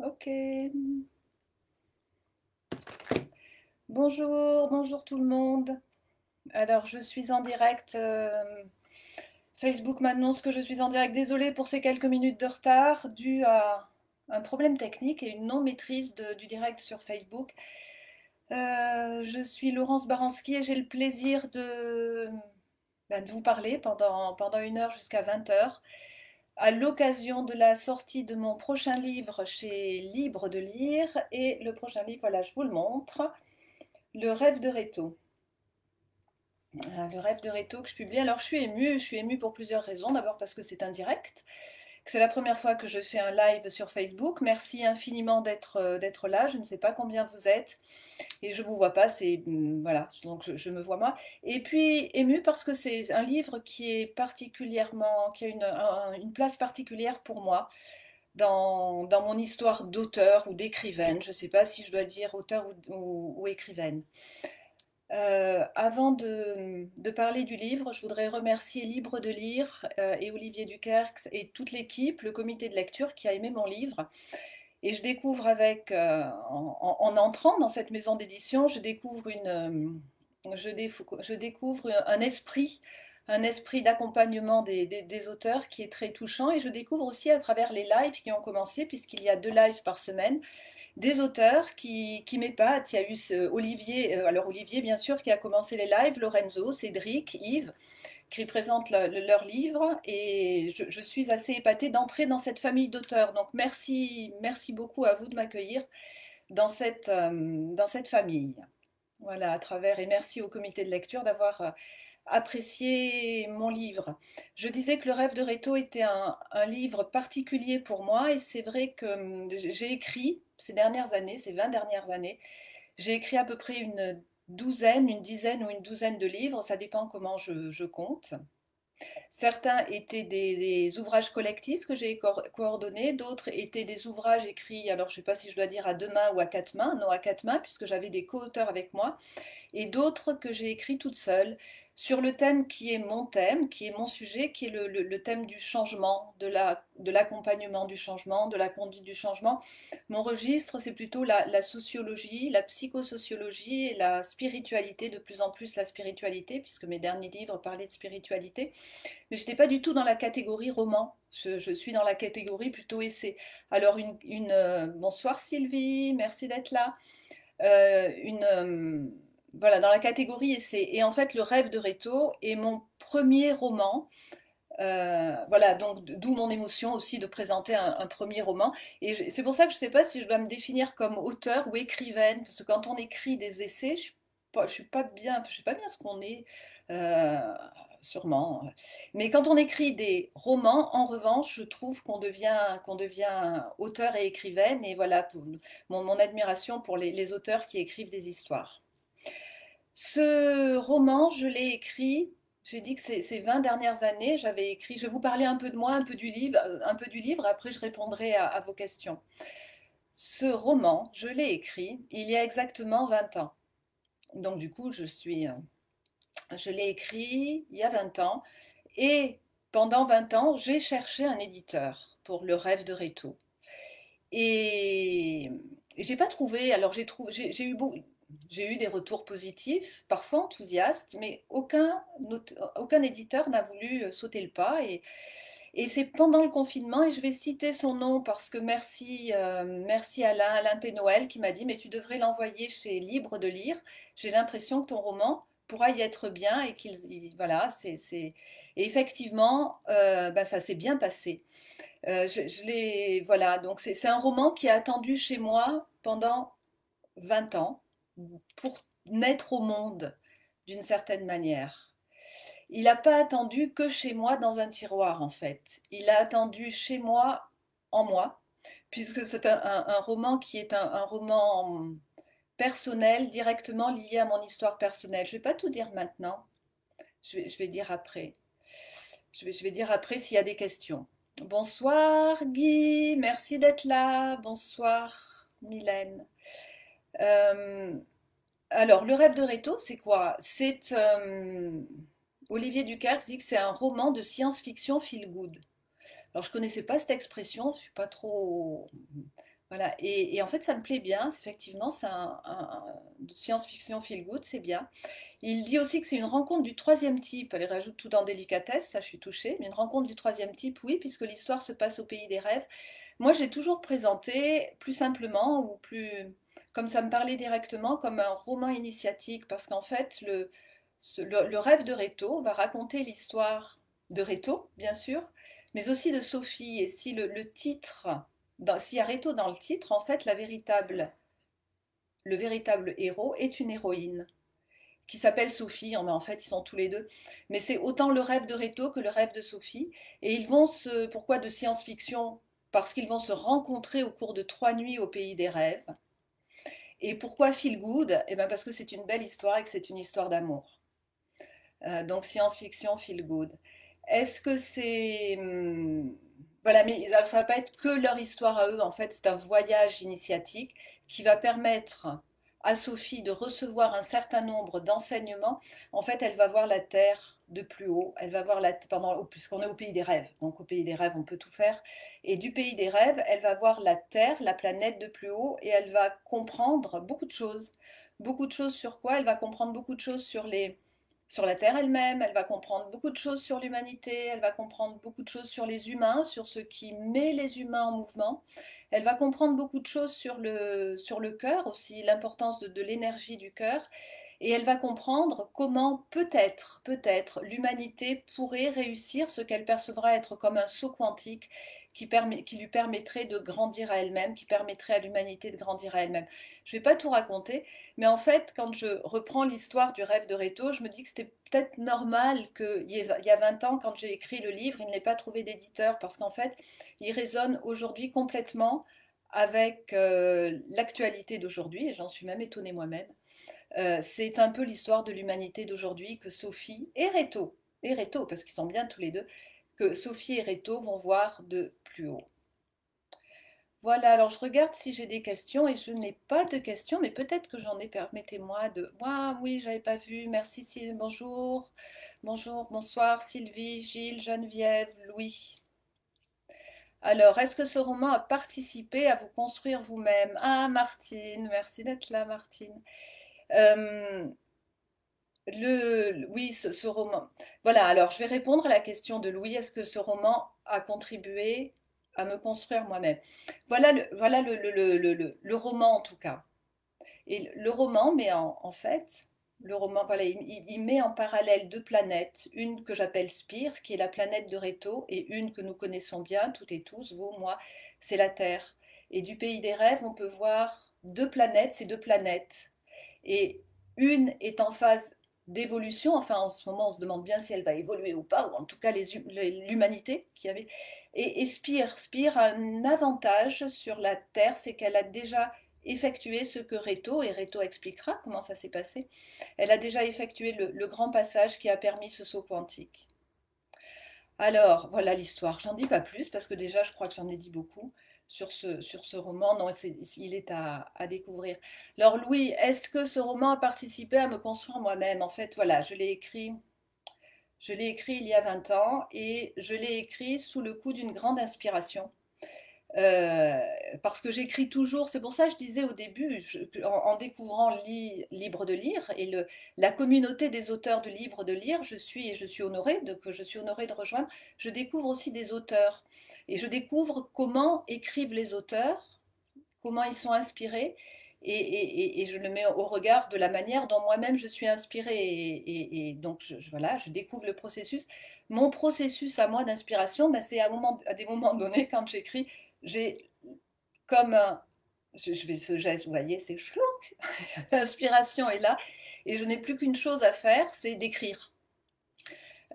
Ok. Bonjour, bonjour tout le monde. Alors, je suis en direct. Facebook m'annonce que je suis en direct. Désolée pour ces quelques minutes de retard dû à un problème technique et une non-maîtrise du direct sur Facebook. Je suis Laurence Baranski et j'ai le plaisir de vous parler pendant 1 heure jusqu'à 20 heures à l'occasion de la sortie de mon prochain livre chez Libre de lire. Et le prochain livre, voilà, je vous le montre. Le rêve de Réto. Le rêve de Réto que je publie. Alors je suis émue pour plusieurs raisons. D'abord parce que c'est un direct, que c'est la première fois que je fais un live sur Facebook. Merci infiniment d'être là. Je ne sais pas combien vous êtes et je vous vois pas. C'est voilà, donc je me vois moi. Et puis émue parce que c'est un livre qui est particulièrement, qui a une place particulière pour moi dans mon histoire d'auteur ou d'écrivaine. Je ne sais pas si je dois dire auteur ou écrivaine. Avant de parler du livre, je voudrais remercier Libre de lire et Olivier Duquerx et toute l'équipe, le comité de lecture qui a aimé mon livre. Et je découvre en entrant dans cette maison d'édition, je découvre un esprit d'accompagnement des auteurs qui est très touchant. Et je découvre aussi à travers les lives qui ont commencé, puisqu'il y a 2 lives par semaine, des auteurs qui m'épatent. Il y a eu Olivier, alors Olivier bien sûr qui a commencé les lives, Lorenzo, Cédric, Yves, qui présentent leurs livres et je suis assez épatée d'entrer dans cette famille d'auteurs. Donc merci, merci beaucoup à vous de m'accueillir dans cette famille. Voilà, à travers, et merci au comité de lecture d'avoir apprécié mon livre. Je disais que Le rêve de Réto était un livre particulier pour moi et c'est vrai que j'ai écrit ces dernières années, ces 20 dernières années, j'ai écrit à peu près une dizaine ou une douzaine de livres, ça dépend comment je compte. Certains étaient des ouvrages collectifs que j'ai coordonnés, d'autres étaient des ouvrages écrits, alors je ne sais pas si je dois dire à 2 mains ou à 4 mains, non à 4 mains, puisque j'avais des co-auteurs avec moi, et d'autres que j'ai écrits toute seule sur le thème qui est mon thème, qui est mon sujet, qui est le thème du changement, de l'accompagnement du changement, de la conduite du changement. Mon registre, c'est plutôt la sociologie, la psychosociologie et la spiritualité, de plus en plus la spiritualité, puisque mes derniers livres parlaient de spiritualité. Mais je n'étais pas du tout dans la catégorie roman, je suis dans la catégorie plutôt essai. Alors, bonsoir Sylvie, merci d'être là. Une voilà, dans la catégorie essai. Et en fait, Le rêve de Réto est mon premier roman. Voilà, donc d'où mon émotion aussi de présenter un premier roman. Et c'est pour ça que je ne sais pas si je dois me définir comme auteur ou écrivaine, parce que quand on écrit des essais, je suis pas bien, je sais pas bien ce qu'on est, euh, sûrement. Mais quand on écrit des romans, en revanche, je trouve qu'on devient auteur et écrivaine. Et voilà, mon admiration pour les auteurs qui écrivent des histoires. Ce roman, je l'ai écrit, j'ai dit que ces 20 dernières années, j'avais écrit, je vais vous parler un peu de moi, un peu du livre, après je répondrai à vos questions. Ce roman, je l'ai écrit il y a exactement 20 ans. Donc du coup, je l'ai écrit il y a 20 ans et pendant 20 ans, j'ai cherché un éditeur pour Le rêve de Réto. Et j'ai pas trouvé, alors j'ai eu des retours positifs, parfois enthousiastes, mais aucun éditeur n'a voulu sauter le pas. Et c'est pendant le confinement, et je vais citer son nom parce que merci Alain Pénoël qui m'a dit, mais tu devrais l'envoyer chez Libre de lire. J'ai l'impression que ton roman pourra y être bien et voilà, et effectivement, bah, ça s'est bien passé. Voilà, donc c'est un roman qui a attendu chez moi pendant 20 ans pour naître au monde d'une certaine manière. Il n'a pas attendu que chez moi dans un tiroir en fait. Il a attendu chez moi en moi, puisque c'est un roman qui est un roman personnel, directement lié à mon histoire personnelle. Je ne vais pas tout dire maintenant, je vais dire après. Je vais dire après s'il y a des questions. Bonsoir Guy, merci d'être là. Bonsoir Mylène. Euh, alors, Le rêve de Réto, c'est quoi? Olivier Ducard dit que c'est un roman de science-fiction feel good. Alors, je connaissais pas cette expression, je suis pas trop. Voilà, et en fait, ça me plaît bien, effectivement, c'est de science-fiction feel good, c'est bien. Il dit aussi que c'est une rencontre du troisième type, elle rajoute tout en délicatesse, ça je suis touchée, mais une rencontre du troisième type, oui, puisque l'histoire se passe au pays des rêves. Moi, j'ai toujours présenté plus simplement, ou plus, comme ça me parlait directement, comme un roman initiatique, parce qu'en fait, le rêve de Réto va raconter l'histoire de Réto, bien sûr, mais aussi de Sophie, et si le titre s'il y a Réto dans le titre, en fait, le véritable héros est une héroïne qui s'appelle Sophie. Mais en fait, ils sont tous les deux. Mais c'est autant le rêve de Réto que le rêve de Sophie. Et ils vont se. Pourquoi de science-fiction? Parce qu'ils vont se rencontrer au cours de 3 nuits au pays des rêves. Et pourquoi feel good? Eh bien parce que c'est une belle histoire et que c'est une histoire d'amour. Donc science-fiction, feel good. Est-ce que c'est... voilà, mais alors, ça va pas être que leur histoire à eux, en fait, c'est un voyage initiatique qui va permettre à Sophie de recevoir un certain nombre d'enseignements. En fait, elle va voir la Terre de plus haut, elle va voir puisqu'on est au pays des rêves, donc au pays des rêves, on peut tout faire. Et du pays des rêves, elle va voir la Terre, la planète de plus haut, et elle va comprendre beaucoup de choses. Beaucoup de choses sur quoi? Elle va comprendre beaucoup de choses sur la Terre elle-même, elle va comprendre beaucoup de choses sur l'humanité, elle va comprendre beaucoup de choses sur les humains, sur ce qui met les humains en mouvement. Elle va comprendre beaucoup de choses sur le cœur aussi, l'importance de l'énergie du cœur. Et elle va comprendre comment peut-être, l'humanité pourrait réussir ce qu'elle percevra être comme un saut quantique qui lui permettrait de grandir à elle-même, qui permettrait à l'humanité de grandir à elle-même. Je ne vais pas tout raconter, mais en fait, quand je reprends l'histoire du rêve de Réto, je me dis que c'était peut-être normal qu'il y a 20 ans, quand j'ai écrit le livre, il n'ait pas trouvé d'éditeur, parce qu'en fait, il résonne aujourd'hui complètement avec l'actualité d'aujourd'hui, et j'en suis même étonnée moi-même. C'est un peu l'histoire de l'humanité d'aujourd'hui que Sophie et Réto, parce qu'ils sont bien tous les deux, que Sophie et Réto vont voir de plus haut. Voilà, alors je regarde si j'ai des questions et je n'ai pas de questions, mais peut-être que j'en ai. Permettez-moi de. Ah oui, j'avais pas vu. Merci Sylvie. Bonjour. Bonjour, bonsoir Sylvie, Gilles, Geneviève, Louis. Alors, est-ce que ce roman a participé à vous construire vous-même? Ah, Martine, merci d'être là, Martine. Euh, oui, ce roman. Voilà, alors je vais répondre à la question de Louis. Est-ce que ce roman a contribué à me construire moi-même? Voilà le roman en tout cas. Et le roman met en fait, le roman, voilà, il met en parallèle deux planètes, une que j'appelle Spire, qui est la planète de Réto, et une que nous connaissons bien, toutes et tous, vous, moi, c'est la Terre. Et du pays des rêves, on peut voir deux planètes, ces deux planètes. Et une est en phase d'évolution, enfin en ce moment on se demande bien si elle va évoluer ou pas, ou en tout cas l'humanité qui avait. Et Spire a un avantage sur la Terre, c'est qu'elle a déjà effectué ce que Réto, et Réto expliquera comment ça s'est passé, elle a déjà effectué le grand passage qui a permis ce saut quantique. Alors, voilà l'histoire. J'en dis pas plus parce que déjà, je crois que j'en ai dit beaucoup sur ce roman. Non, il est à découvrir. Alors, Louis, est-ce que ce roman a participé à me construire moi-même? En fait, voilà, je l'ai écrit il y a 20 ans et je l'ai écrit sous le coup d'une grande inspiration. Euh, Parce que j'écris toujours, c'est pour ça que je disais au début, en découvrant Libre de lire et la communauté des auteurs de Libre de lire, je suis honorée que je suis honorée de rejoindre, je découvre aussi des auteurs et je découvre comment écrivent les auteurs, comment ils sont inspirés et je le mets au regard de la manière dont moi-même je suis inspirée et donc voilà, je découvre le processus. Mon processus à moi d'inspiration, ben, c'est à des moments donnés quand j'écris, j'ai comme un... Je fais ce geste, vous voyez, c'est chlouc, l'inspiration est là, et je n'ai plus qu'une chose à faire, c'est d'écrire.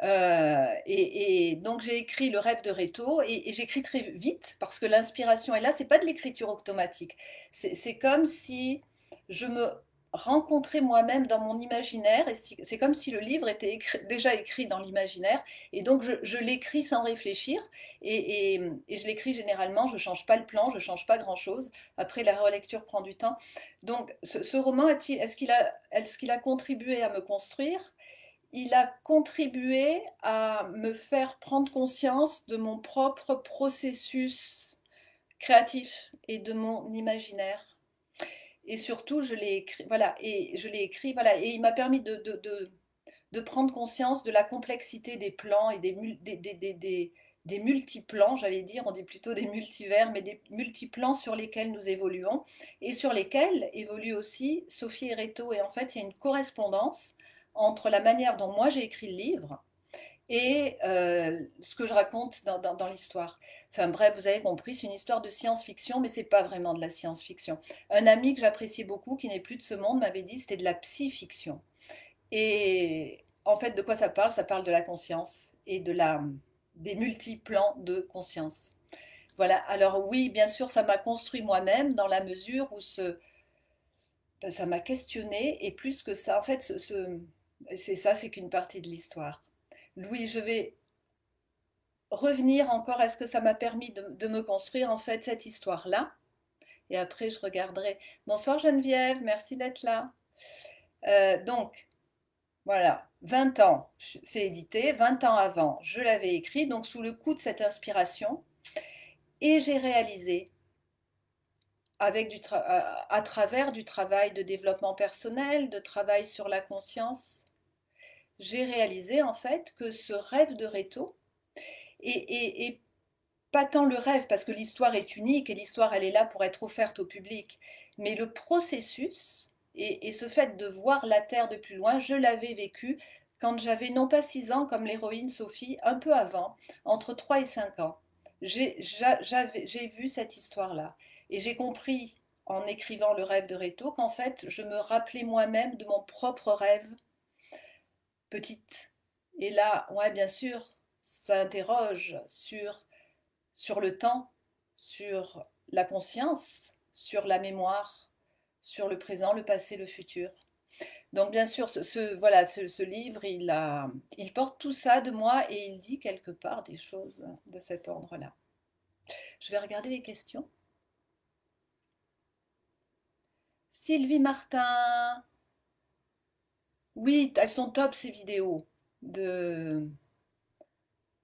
Et donc j'ai écrit Le rêve de Réto, et j'écris très vite, parce que l'inspiration est là, c'est pas de l'écriture automatique, c'est comme si je me rencontrais moi-même dans mon imaginaire, et c'est comme si le livre était déjà écrit dans l'imaginaire, et donc je l'écris sans réfléchir, et je l'écris généralement, je change pas le plan, je change pas grand-chose, après la relecture prend du temps. Donc ce roman, est-ce qu'il a contribué à me construire? Il a contribué à me faire prendre conscience de mon propre processus créatif et de mon imaginaire. Et surtout, je l'ai écrit, voilà, et je l'ai écrit, voilà, et il m'a permis de prendre conscience de la complexité des plans et des multiplans, j'allais dire, on dit plutôt des multivers, mais des multiplans sur lesquels nous évoluons et sur lesquels évolue aussi Sophie Ereto. Et en fait, il y a une correspondance entre la manière dont moi j'ai écrit le livre et ce que je raconte dans l'histoire. Enfin bref, vous avez compris, c'est une histoire de science-fiction, mais c'est pas vraiment de la science-fiction. Un ami que j'appréciais beaucoup, qui n'est plus de ce monde, m'avait dit que c'était de la psy-fiction. Et en fait, de quoi ça parle? Ça parle de la conscience et des multiplans de conscience. Voilà, alors oui, bien sûr, ça m'a construit moi-même dans la mesure où ben, ça m'a questionné et plus que ça, en fait, c'est ça, c'est qu'une partie de l'histoire. Louis, je vais revenir encore à ce que ça m'a permis de me construire en fait cette histoire-là. Et après, je regarderai. Bonsoir Geneviève, merci d'être là. Donc, voilà, 20 ans, c'est édité, 20 ans avant, je l'avais écrit, donc sous le coup de cette inspiration, et j'ai réalisé, à travers du travail de développement personnel, de travail sur la conscience, j'ai réalisé en fait que ce rêve de Réto, et pas tant le rêve, parce que l'histoire est unique et l'histoire elle est là pour être offerte au public, mais le processus et ce fait de voir la Terre de plus loin, je l'avais vécu quand j'avais non pas 6 ans comme l'héroïne Sophie, un peu avant, entre 3 et 5 ans. J'ai vu cette histoire-là et j'ai compris en écrivant le rêve de Réto qu'en fait je me rappelais moi-même de mon propre rêve petite. Et là, ouais, bien sûr, ça interroge sur le temps, sur la conscience, sur la mémoire, sur le présent, le passé, le futur. Donc bien sûr, voilà, ce livre, il porte tout ça de moi et il dit quelque part des choses de cet ordre-là. Je vais regarder les questions. Sylvie Martin, oui, elles sont top ces vidéos de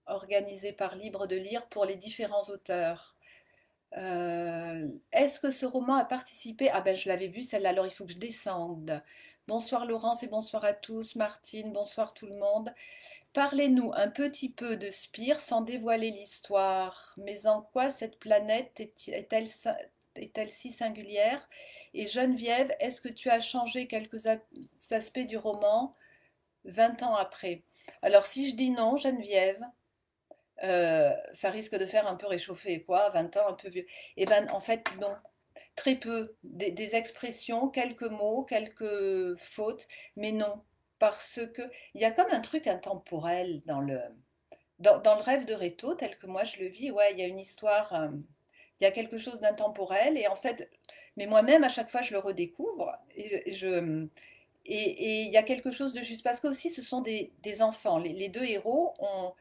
organisées par Libre de Lire pour les différents auteurs. Est-ce que ce roman a participé? Ah ben je l'avais vu celle-là, alors il faut que je descende. Bonsoir Laurence et bonsoir à tous. Martine, bonsoir tout le monde. Parlez-nous un petit peu de Spire sans dévoiler l'histoire. Mais en quoi cette planète est-elle si singulière? Et Geneviève, est-ce que tu as changé quelques aspects du roman 20 ans après? Alors si je dis non, Geneviève, ça risque de faire un peu réchauffer, quoi, 20 ans, un peu vieux. Eh ben, en fait, non. Très peu. Des expressions, quelques mots, quelques fautes, mais non. Parce que il y a comme un truc intemporel dans le rêve de Réto, tel que moi je le vis. Ouais, il y a une histoire, il y a quelque chose d'intemporel. Et en fait, mais moi-même, à chaque fois, je le redécouvre. Et il y a quelque chose de juste. Parce que aussi, ce sont des enfants. Les deux héros ont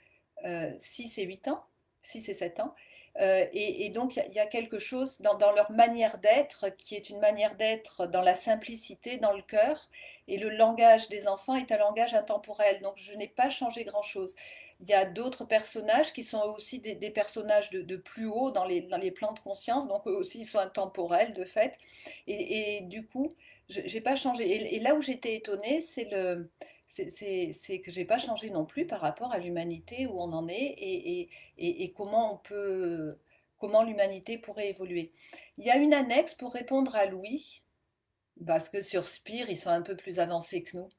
6 et 8 ans, 6 et 7 ans. Et donc, il y a quelque chose dans leur manière d'être qui est une manière d'être dans la simplicité, dans le cœur. Et le langage des enfants est un langage intemporel. Donc, je n'ai pas changé grand-chose. Il y a d'autres personnages qui sont aussi des personnages de plus haut dans les plans de conscience. Donc, eux aussi, ils sont intemporels, de fait. Et du coup, je n'ai pas changé. Et là où j'étais étonnée, c'est que j'ai pas changé non plus par rapport à l'humanité où on en est et comment l'humanité pourrait évoluer. Il y a une annexe pour répondre à Louis, parce que sur Spire, ils sont un peu plus avancés que nous.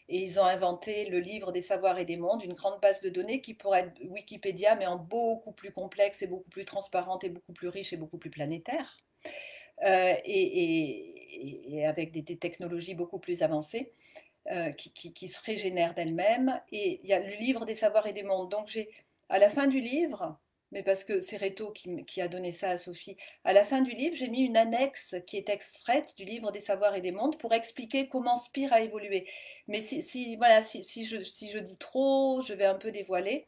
Et ils ont inventé le livre des savoirs et des mondes, une grande base de données qui pourrait être Wikipédia, mais en beaucoup plus complexe et beaucoup plus transparente et beaucoup plus riche et beaucoup plus planétaire, et avec des technologies beaucoup plus avancées qui se régénère d'elle-même. Et il y a le livre des savoirs et des mondes. Donc j'ai, à la fin du livre, mais parce que c'est Réto qui a donné ça à Sophie, à la fin du livre, j'ai mis une annexe qui est extraite du livre des savoirs et des mondes pour expliquer comment Spire a évolué. Mais voilà, si je dis trop, je vais un peu dévoiler.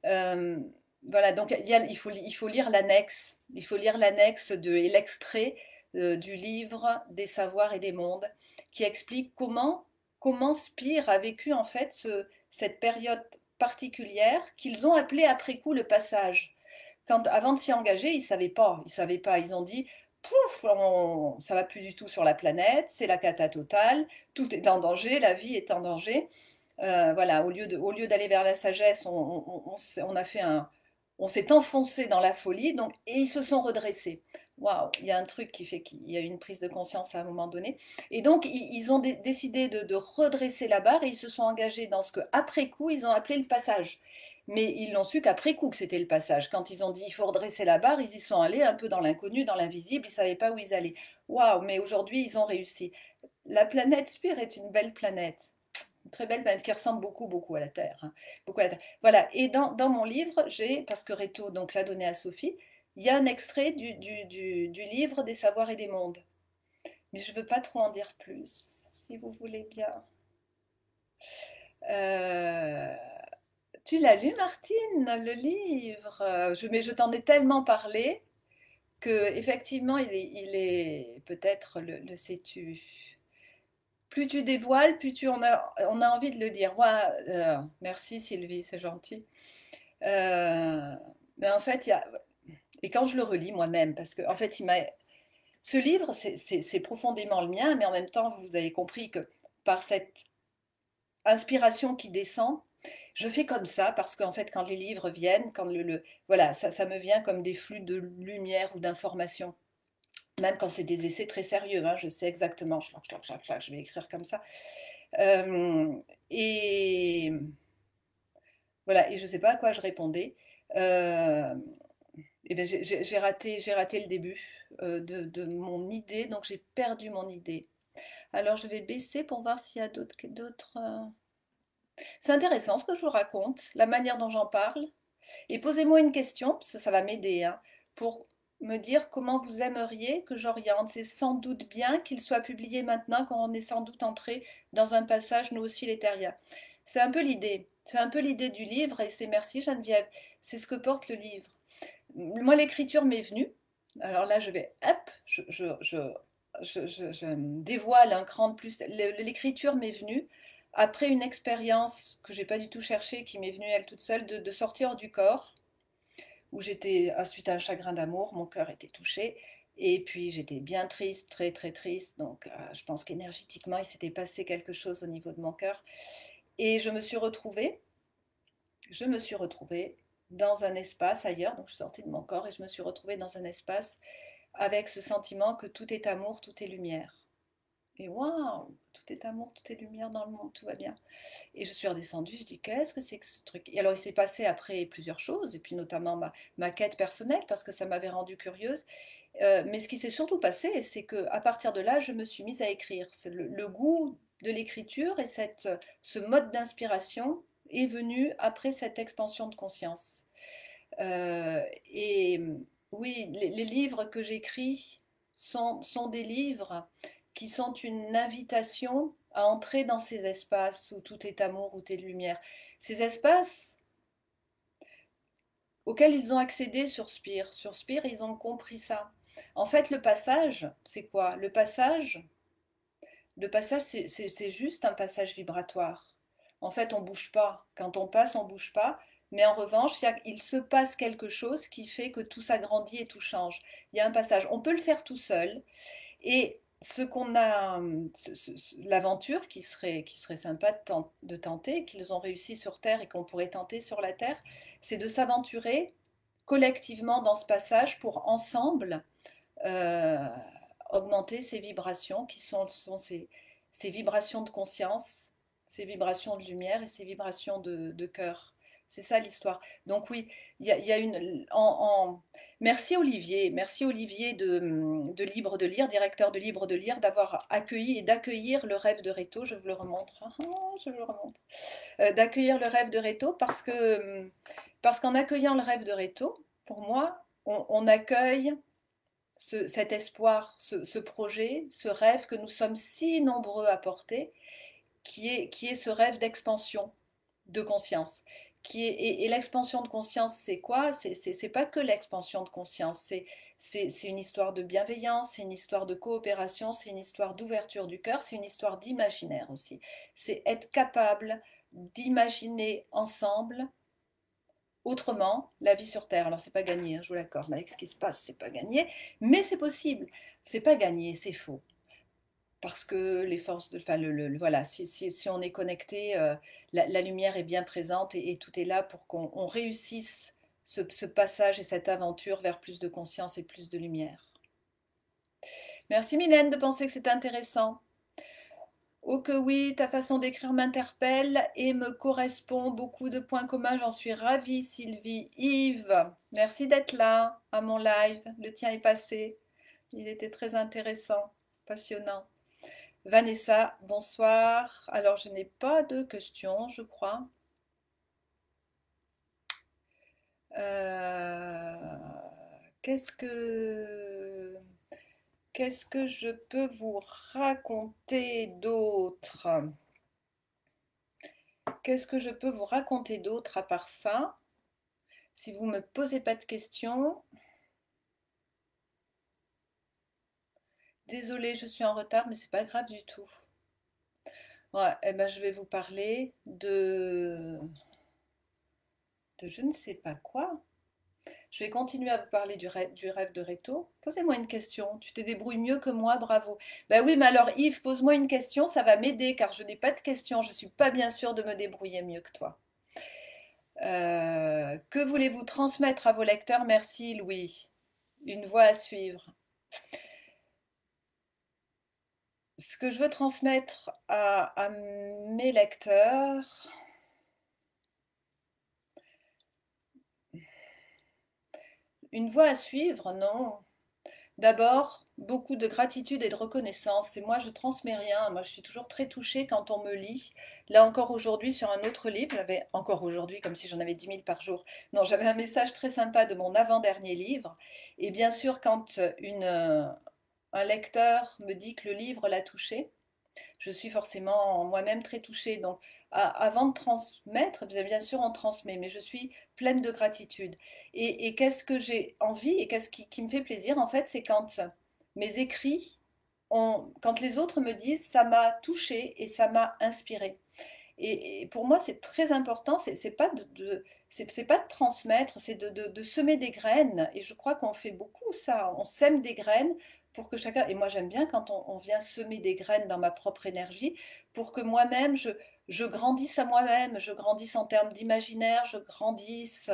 Euh, voilà, donc il faut lire l'annexe. Il faut lire l'annexe et l'extrait du livre des savoirs et des mondes qui explique comment Spire a vécu en fait cette période particulière qu'ils ont appelée après coup le passage. Avant de s'y engager, ils savaient pas. Ils savaient pas. Ils ont dit, pouf, ça va plus du tout sur la planète, c'est la cata totale, tout est en danger, la vie est en danger. Voilà, au lieu d'aller vers la sagesse, on a fait on s'est enfoncé dans la folie, donc, et ils se sont redressés. Waouh, il y a un truc qui fait qu'il y a eu une prise de conscience à un moment donné. Et donc, ils ont décidé de redresser la barre et ils se sont engagés dans ce que, après coup, ils ont appelé le passage. Mais ils l'ont su qu'après coup que c'était le passage. Quand ils ont dit il faut redresser la barre, ils y sont allés un peu dans l'inconnu, dans l'invisible, ils ne savaient pas où ils allaient. Waouh, mais aujourd'hui, ils ont réussi. La planète Spire est une belle planète. Une très belle planète qui ressemble beaucoup, beaucoup à la Terre. Hein. Beaucoup à la Terre. Voilà, et dans mon livre, parce que Reto donc, l'a donné à Sophie, il y a un extrait du livre des savoirs et des mondes. Mais je ne veux pas trop en dire plus, si vous voulez bien. Euh, Tu l'as lu, Martine, le livre? Mais je t'en ai tellement parlé que effectivement, il est peut-être le sais-tu. Plus tu dévoiles, plus on a envie de le dire. Moi, merci Sylvie, c'est gentil. Euh, mais en fait, et quand je le relis moi-même, parce que en fait, ce livre, c'est profondément le mien, mais en même temps, vous avez compris que par cette inspiration qui descend, je fais comme ça parce qu'en fait, quand les livres viennent, quand voilà, ça me vient comme des flux de lumière ou d'information. Même quand c'est des essais très sérieux, hein, je sais exactement, je vais écrire comme ça. Euh, et voilà, et je ne sais pas à quoi je répondais. Euh, et ben j'ai raté le début de mon idée, donc j'ai perdu mon idée. Alors je vais baisser pour voir s'il y a d'autres. C'est intéressant ce que je vous raconte, la manière dont j'en parle. Et posez-moi une question, parce que ça va m'aider, hein, pour me dire comment vous aimeriez que j'oriente. C'est sans doute bien qu'il soit publié maintenant, quand on est sans doute entré dans un passage, nous aussi, l'éthéria. C'est un peu l'idée. C'est un peu l'idée du livre, et c'est merci Geneviève. C'est ce que porte le livre. Moi, l'écriture m'est venue. Alors là, je vais, hop, je dévoile un cran de plus. L'écriture m'est venue après une expérience que j'ai pas du tout cherchée, qui m'est venue elle toute seule, de sortir du corps, où j'étais, suite à un chagrin d'amour, mon cœur était touché. Et puis j'étais bien triste, très très triste. Donc je pense qu'énergétiquement, il s'était passé quelque chose au niveau de mon cœur. Et je me suis retrouvée dans un espace ailleurs. Donc je suis sortie de mon corps et je me suis retrouvée dans un espace avec ce sentiment que tout est amour, tout est lumière. Et waouh, tout est amour, tout est lumière dans le monde, tout va bien. Et je suis redescendue, je dis qu'est-ce que c'est que ce truc? Et alors il s'est passé après plusieurs choses, et puis notamment ma quête personnelle, parce que ça m'avait rendue curieuse. Mais ce qui s'est surtout passé, c'est qu'à partir de là, je me suis mise à écrire. Le goût de l'écriture et ce mode d'inspiration est venu après cette expansion de conscience. Et oui, les livres que j'écris sont des livres qui sont une invitation à entrer dans ces espaces où tout est amour, où tout est lumière. Ces espaces auxquels ils ont accédé sur Spire. Sur Spire, ils ont compris ça. En fait, le passage, c'est quoi? Le passage, c'est juste un passage vibratoire. En fait, on bouge pas. Quand on passe, on bouge pas. Mais en revanche, il se passe quelque chose qui fait que tout s'agrandit et tout change. Il y a un passage. On peut le faire tout seul. Et ce qu'on a, l'aventure qui serait sympa de tenter, qu'ils ont réussi sur Terre et qu'on pourrait tenter sur la Terre, c'est de s'aventurer collectivement dans ce passage pour ensemble euh, augmenter ces vibrations qui sont ces vibrations de conscience, ces vibrations de lumière et ces vibrations de cœur. C'est ça l'histoire. Donc oui, il y a une... merci Olivier de Libre de Lire, directeur de Libre de Lire, d'avoir accueilli et d'accueillir le rêve de Reto. Je vous le remontre. Je vous le remontre. D'accueillir le rêve de Reto parce qu'en accueillant le rêve de Reto, pour moi, on accueille cet espoir, ce projet, ce rêve que nous sommes si nombreux à porter, qui est ce rêve d'expansion de conscience. Et l'expansion de conscience, c'est quoi? C'est pas que l'expansion de conscience, c'est une histoire de bienveillance, c'est une histoire de coopération, c'est une histoire d'ouverture du cœur, c'est une histoire d'imaginaire aussi. C'est être capable d'imaginer ensemble autrement la vie sur Terre. Alors c'est pas gagné, hein, je vous l'accorde, avec ce qui se passe, c'est pas gagné, mais c'est possible. C'est pas gagné, c'est faux. Parce que les forces de, enfin, voilà, si on est connecté, la lumière est bien présente et tout est là pour qu'on réussisse ce passage et cette aventure vers plus de conscience et plus de lumière. Merci Mylène de penser que c'est intéressant. Oh que oui, ta façon d'écrire m'interpelle et me correspond. Beaucoup de points communs, j'en suis ravie Sylvie. Yves, merci d'être là à mon live. Le tien est passé. Il était très intéressant, passionnant. Vanessa, bonsoir. Alors, je n'ai pas de questions, je crois. Euh, qu'est-ce que qu'est-ce que je peux vous raconter d'autre? Qu'est-ce que je peux vous raconter d'autre à part ça? Si vous me posez pas de questions, désolée, je suis en retard, mais c'est pas grave du tout. Ouais, eh ben, je vais vous parler de je ne sais pas quoi. Je vais continuer à vous parler du rêve de Réto. Posez-moi une question. Tu te débrouilles mieux que moi, bravo. Ben oui, mais alors Yves, pose-moi une question, ça va m'aider car je n'ai pas de questions. Je ne suis pas bien sûre de me débrouiller mieux que toi. Que voulez-vous transmettre à vos lecteurs? Merci Louis. Une voie à suivre. Ce que je veux transmettre à mes lecteurs, une voie à suivre, non. D'abord, beaucoup de gratitude et de reconnaissance. Et moi, je transmets rien. Moi, je suis toujours très touchée quand on me lit. Là encore aujourd'hui, sur un autre livre, j'avais encore aujourd'hui, comme si j'en avais 10 000 par jour. Non, j'avais un message très sympa de mon avant-dernier livre. Et bien sûr, quand un lecteur me dit que le livre l'a touché, je suis forcément moi-même très touchée. Donc, avant de transmettre, bien sûr, on transmet, mais je suis pleine de gratitude. Et qu'est-ce que j'ai envie et qu'est-ce qui me fait plaisir, en fait, c'est quand mes écrits, quand les autres me disent, ça m'a touchée et ça m'a inspirée. Et pour moi, c'est très important. C'est pas c'est pas de transmettre, c'est de semer des graines. Et je crois qu'on fait beaucoup ça. On sème des graines pour que chacun. Et moi, j'aime bien quand on vient semer des graines dans ma propre énergie pour que moi-même, je grandisse à moi-même. Je grandisse en termes d'imaginaire, je grandisse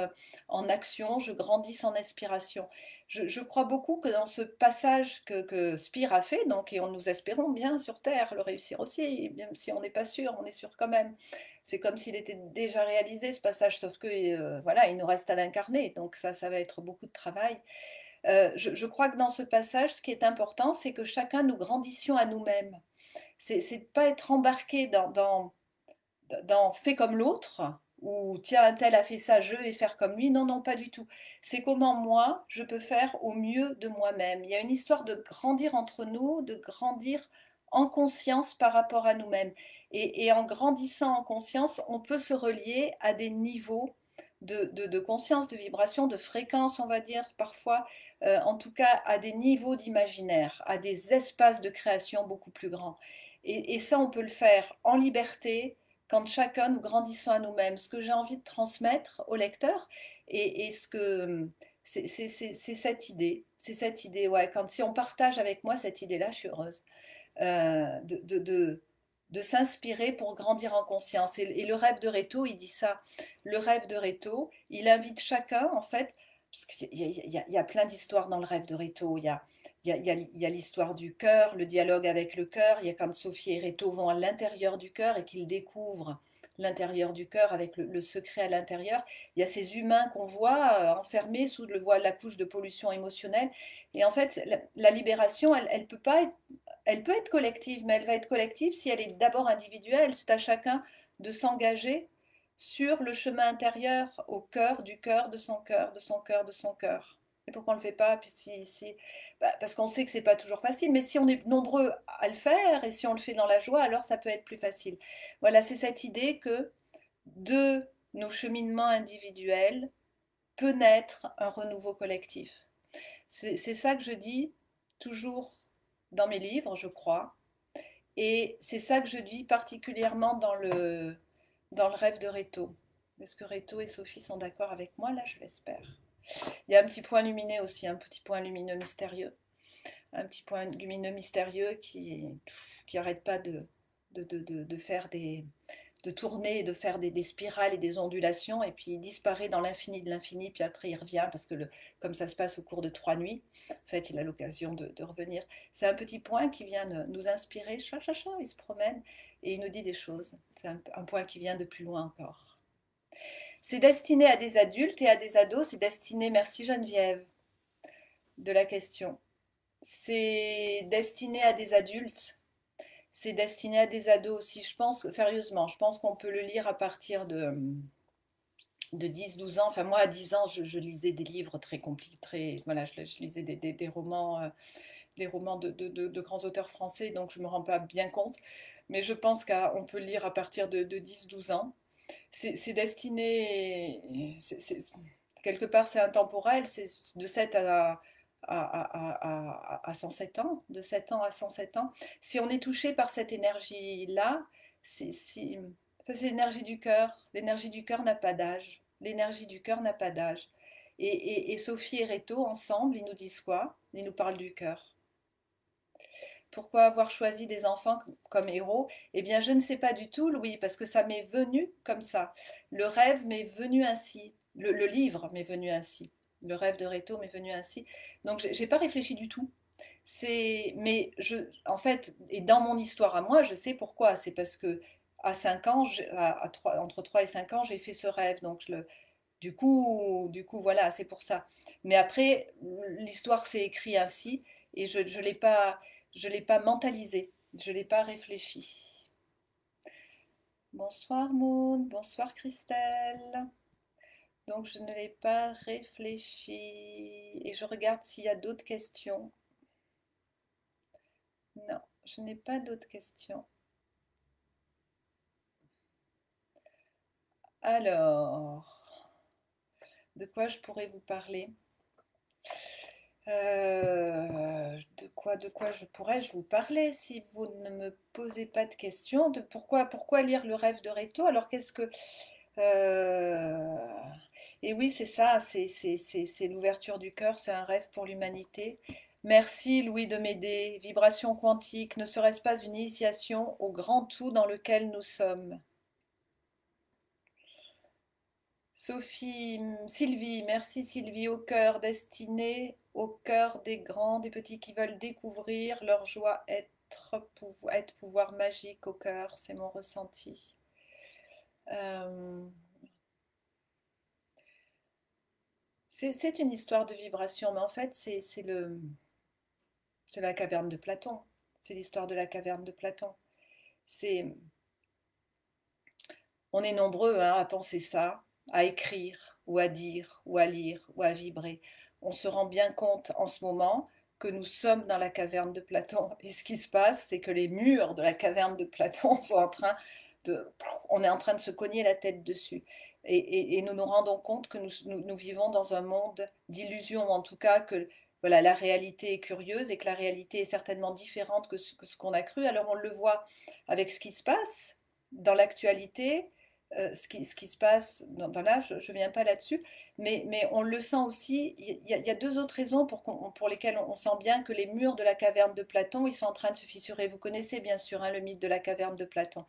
en action, je grandisse en inspiration. Je crois beaucoup que dans ce passage que Spire a fait, donc, et nous espérons bien sur Terre le réussir aussi, même si on n'est pas sûr, on est sûr quand même. C'est comme s'il était déjà réalisé ce passage, sauf que voilà, il nous reste à l'incarner, donc ça va être beaucoup de travail. Je crois que dans ce passage, ce qui est important, c'est que chacun nous grandissions à nous-mêmes. C'est de ne pas être embarqué dans fait comme l'autre, ou tiens, un tel a fait ça, je vais faire comme lui. Non, non, pas du tout. C'est comment moi, je peux faire au mieux de moi-même. Il y a une histoire de grandir entre nous, de grandir en conscience par rapport à nous-mêmes. Et en grandissant en conscience, on peut se relier à des niveaux de conscience, de vibration, de fréquence, on va dire parfois, en tout cas à des niveaux d'imaginaire, à des espaces de création beaucoup plus grands. Et ça, on peut le faire en liberté, quand chacun nous grandissons à nous-mêmes. Ce que j'ai envie de transmettre au lecteur, et ce que c'est cette idée, ouais. Quand si on partage avec moi cette idée-là, je suis heureuse de s'inspirer pour grandir en conscience. Et le rêve de Réto, il dit ça. Le rêve de Réto, il invite chacun, en fait, parce qu'il y a plein d'histoires dans le rêve de Réto. Il y a l'histoire du cœur, le dialogue avec le cœur. Il y a quand Sophie et Réto vont à l'intérieur du cœur et qu'ils découvrent l'intérieur du cœur avec le secret à l'intérieur. Il y a ces humains qu'on voit enfermés sous la couche de pollution émotionnelle. Et en fait, la libération, elle peut pas être, elle peut être collective, mais elle va être collective si elle est d'abord individuelle. C'est à chacun de s'engager sur le chemin intérieur, au cœur du cœur de son cœur, de son cœur, de son cœur. Et pourquoi on ne le fait pas? Puis parce qu'on sait que c'est pas toujours facile, mais si on est nombreux à le faire et si on le fait dans la joie, alors ça peut être plus facile. Voilà, c'est cette idée que de nos cheminements individuels peut naître un renouveau collectif. C'est ça que je dis toujours dans mes livres, je crois, et c'est ça que je dis particulièrement dans le rêve de Réto. Est-ce que Reto et Sophie sont d'accord avec moi? Là, je l'espère. Il y a un petit point lumineux aussi, un petit point lumineux mystérieux. Un petit point lumineux mystérieux qui arrête pas de faire de tourner, de faire des spirales et des ondulations, et puis il disparaît dans l'infini de l'infini, puis après il revient, parce que comme ça se passe au cours de 3 nuits, en fait il a l'occasion de revenir. C'est un petit point qui vient nous inspirer, il se promène, et il nous dit des choses. C'est un point qui vient de plus loin encore. C'est destiné à des adultes et à des ados, c'est destiné, merci Geneviève, de la question. C'est destiné à des adultes, c'est destiné à des ados aussi. Je pense, sérieusement, je pense qu'on peut le lire à partir de 10-12 ans. Enfin, moi, à 10 ans, je lisais des livres très compliqués, voilà, je lisais des romans, des romans de grands auteurs français, donc je ne me rends pas bien compte. Mais je pense qu'on peut le lire à partir de 10-12 ans. C'est destiné, quelque part, c'est intemporel, c'est de 7 à 107 ans, de 7 ans à 107 ans. Si on est touché par cette énergie-là, c'est l'énergie du cœur. L'énergie du cœur n'a pas d'âge. L'énergie du cœur n'a pas d'âge. Et Sophie et Reto, ensemble, ils nous disent quoi? Ils nous parlent du cœur. Pourquoi avoir choisi des enfants comme héros? Eh bien, je ne sais pas du tout, Louis, parce que ça m'est venu comme ça. Le rêve m'est venu ainsi. Le livre m'est venu ainsi. Le rêve de Reto m'est venu ainsi. Donc, j'ai pas réfléchi du tout. Mais en fait, et dans mon histoire à moi, je sais pourquoi. C'est parce que à 5 ans, entre 3 et 5 ans, j'ai fait ce rêve. Donc, du coup, voilà, c'est pour ça. Mais après, l'histoire s'est écrite ainsi et je l'ai pas mentalisé, je l'ai pas réfléchi. Bonsoir Moon, bonsoir Christelle. Donc je ne l'ai pas réfléchi et je regarde s'il y a d'autres questions. Non, je n'ai pas d'autres questions. Alors, de quoi je pourrais vous parler? De quoi je vous parler si vous ne me posez pas de questions? De pourquoi lire le rêve de Reto? Alors qu'est-ce que... euh, Et oui, c'est ça, c'est l'ouverture du cœur, c'est un rêve pour l'humanité. Merci Louis de m'aider. Vibration quantique, ne serait-ce pas une initiation au grand tout dans lequel nous sommes? Sophie, Sylvie, merci Sylvie, au cœur destiné, au cœur des grands, des petits qui veulent découvrir leur joie, être pouvoir magique au cœur, c'est mon ressenti. Euh, c'est une histoire de vibration, mais en fait c'est la caverne de Platon, c'est l'histoire de la caverne de Platon. C'est, on est nombreux hein, à penser ça, à écrire, ou à dire, ou à lire, ou à vibrer. On se rend bien compte en ce moment que nous sommes dans la caverne de Platon. Et ce qui se passe, c'est que les murs de la caverne de Platon sont en train de... On est en train de se cogner la tête dessus. Et nous nous rendons compte que nous vivons dans un monde d'illusions, en tout cas que voilà, la réalité est curieuse et que la réalité est certainement différente que ce qu'on a cru. Alors on le voit avec ce qui se passe dans l'actualité, ce qui se passe, voilà, je ne viens pas là-dessus, mais on le sent aussi, il y a deux autres raisons pour lesquelles on sent bien que les murs de la caverne de Platon, ils sont en train de se fissurer. Vous connaissez bien sûr hein, le mythe de la caverne de Platon.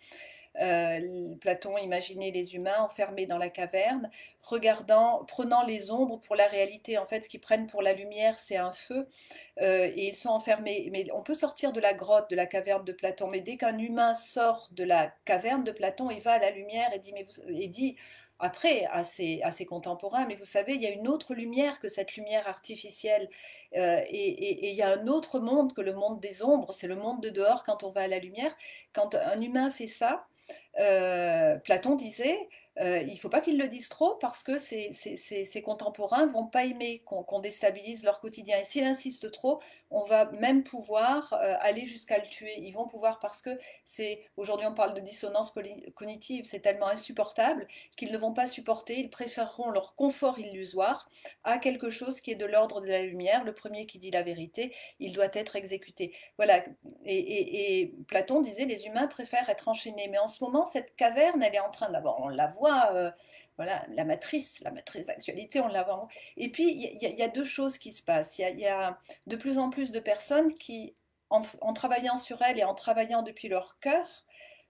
Platon imaginait les humains enfermés dans la caverne, prenant les ombres pour la réalité. En fait, ce qu'ils prennent pour la lumière, c'est un feu, et ils sont enfermés. Mais on peut sortir de la grotte, de la caverne de Platon, mais dès qu'un humain sort de la caverne de Platon, il va à la lumière et dit après à ses contemporains, mais vous savez, il y a une autre lumière que cette lumière artificielle, et il y a un autre monde que le monde des ombres, c'est le monde de dehors quand on va à la lumière. Quand un humain fait ça, Platon disait, il ne faut pas qu'il le dise trop parce que ses contemporains ne vont pas aimer qu'on déstabilise leur quotidien. Et s'il insiste trop, on va même pouvoir aller jusqu'à le tuer. Ils vont pouvoir parce que aujourd'hui on parle de dissonance cognitive, c'est tellement insupportable qu'ils ne vont pas supporter. Ils préféreront leur confort illusoire à quelque chose qui est de l'ordre de la lumière. Le premier qui dit la vérité, il doit être exécuté. Voilà. Et Platon disait les humains préfèrent être enchaînés. Mais en ce moment, cette caverne, elle est en train d'abord, on la voit, voilà, la matrice d'actualité, on l'a vraiment. Et puis, il y a deux choses qui se passent. Il y a de plus en plus de personnes qui, en travaillant sur elles et en travaillant depuis leur cœur,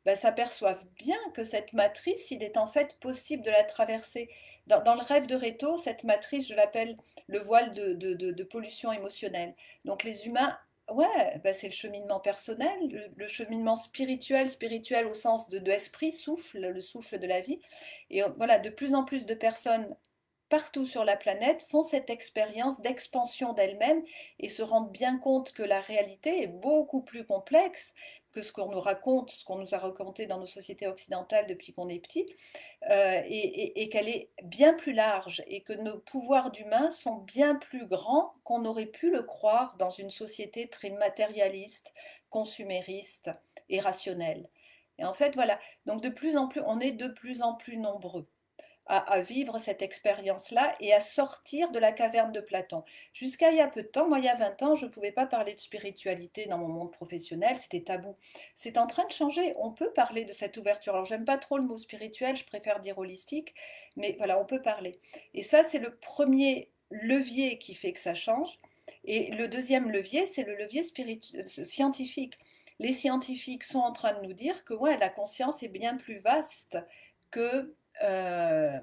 ben, s'aperçoivent bien que cette matrice, il est en fait possible de la traverser. Dans le rêve de Réto, cette matrice, je l'appelle le voile de pollution émotionnelle. Donc les humains, ouais, ben c'est le cheminement personnel, le cheminement spirituel, spirituel au sens de esprit, souffle, le souffle de la vie. Et voilà, de plus en plus de personnes partout sur la planète font cette expérience d'expansion d'elles-mêmes et se rendent bien compte que la réalité est beaucoup plus complexe que ce qu'on nous raconte, ce qu'on nous a raconté dans nos sociétés occidentales depuis qu'on est petit, et qu'elle est bien plus large et que nos pouvoirs d'humains sont bien plus grands qu'on aurait pu le croire dans une société très matérialiste, consumériste et rationnelle. Et en fait, voilà, donc de plus en plus, on est de plus en plus nombreux à vivre cette expérience-là et à sortir de la caverne de Platon. Jusqu'à il y a peu de temps, moi il y a 20 ans, je ne pouvais pas parler de spiritualité dans mon monde professionnel, c'était tabou. C'est en train de changer, on peut parler de cette ouverture. Alors j'aime pas trop le mot spirituel, je préfère dire holistique, mais voilà, on peut parler. Et ça, c'est le premier levier qui fait que ça change. Et le deuxième levier, c'est le levier scientifique. Les scientifiques sont en train de nous dire que ouais, la conscience est bien plus vaste que euh,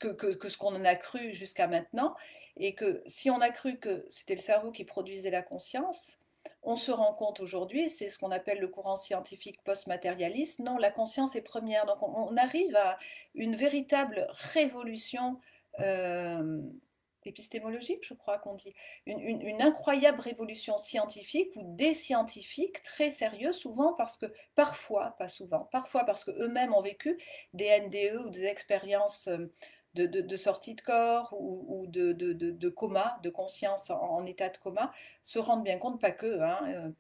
que ce qu'on en a cru jusqu'à maintenant, et que si on a cru que c'était le cerveau qui produisait la conscience, on se rend compte aujourd'hui, c'est ce qu'on appelle le courant scientifique post-matérialiste, non, la conscience est première. Donc on arrive à une véritable révolution euh, épistémologique, je crois qu'on dit, une incroyable révolution scientifique où des scientifiques très sérieux, souvent parce que, parfois, pas souvent, parfois parce qu'eux-mêmes ont vécu des NDE ou des expériences de sortie de corps ou de coma, de conscience en état de coma, se rendent bien compte, pas que, hein,